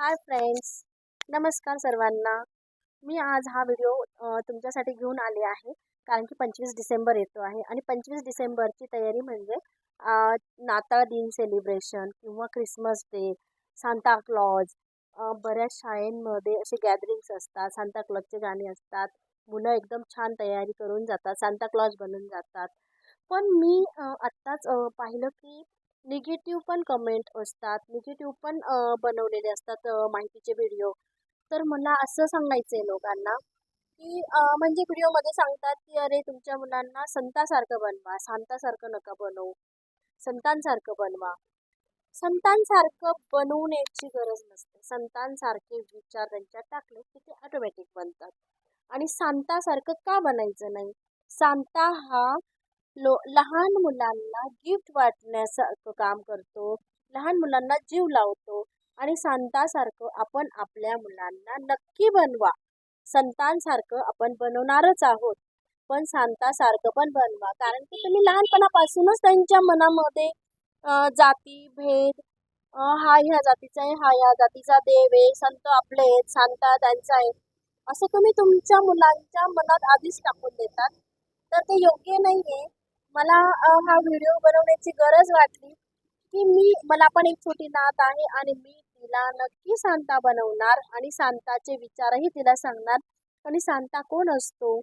Hi friends, नमस्कार सर्वांना. मी आज हा व्हिडिओ तुमच्यासाठी घेऊन आले आहे. कारण की 25 डिसेंबर येतो आहे आणि 25 डिसेंबरची तयारी म्हणजे नाताळ दिन सेलिब्रेशन किंवा क्रिसमस डे, सांता क्लॉज. बऱ्याच शाळेंमध्ये असे गॅदरिंग्स असतात, सांता क्लॉजचे गाणे असतात. मुलं एकदम छान तयारी करून जातात, सांता क्लॉज बनून जातात. पण मी आत्ताच पाहिलं की निगेटिव्ह पण कमेंट असतात, निगेटिव्ह पण बनवलेले असतात माहितीचे व्हिडिओ. तर मला असं सांगायचं आहे लोकांना की म्हणजे व्हिडिओमध्ये सांगतात की अरे तुमच्या मुलांना संतासारखं बनवा, शांतासारखं नका बनवू, संतांसारखं बनवा. संतांसारखं बनवण्याची गरज नसते. संतांसारखे विचार त्यांच्यात टाकले की ते ऑटोमॅटिक बनतात. आणि सांतासारखं का बनायचं नाही? सांता हा लहान मुलांना गिफ्ट वाटण्यासारखं काम करतो, लहान मुलांना जीव लावतो. आणि संतांसारखं आपण आपल्या मुलांना नक्की बनवा. संतांसारखं आपण बनवणारच आहोत, पण संतांसारखं पण बनवा. कारण की तुम्ही लहानपणापासूनच त्यांच्या मनामध्ये जाती भेद, हा ह्या जातीचा आहे, हा ह्या जातीचा देव आहे, संत आपले आहेत, सांता त्यांचा आहे, असं तुम्ही तुमच्या मुलांच्या मनात आधीच टाकून देतात. तर ते योग्य नाहीये. मला हा व्हिडिओ बनवण्याची गरज वाटली की मला पण एक छोटी नात आहे आणि मी तिला नक्की सांता बनवणार आणि सांताचे विचारही तिला सांगणार. आणि सांता कोण असतो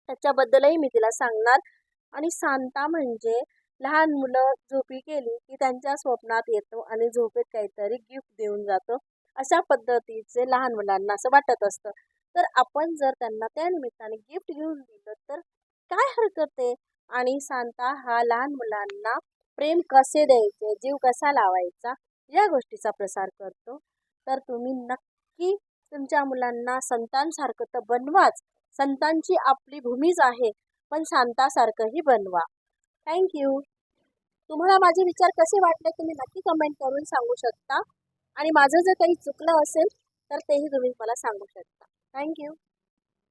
त्याच्याबद्दलही मी तिला सांगणार. आणि सांता म्हणजे लहान मुलं झोपी गेली की त्यांच्या स्वप्नात येतो आणि झोपेत काहीतरी गिफ्ट देऊन जातो. अशा पद्धतीचे लहान मुलांना असं वाटत असतं. तर आपण जर त्यांना त्या निमित्ताने गिफ्ट घेऊन दिलं तर काय हरकत आहे? आणि सांता हा लहान मुलांना प्रेम कसे द्यायचे, जीव कसा लावायचा, या गोष्टीचा प्रसार करतो. तर तुम्ही नक्की तुमच्या मुलांना संतांसारखं तर बनवाच. संतांची आपली भूमीच आहे, पण सांतासारखंही बनवा. थँक्यू. तुम्हाला माझे विचार कसे वाटले तुम्ही नक्की कमेंट करून सांगू शकता. आणि माझं जर काही चुकलं असेल तर तेही तुम्ही मला सांगू शकता. थँक्यू.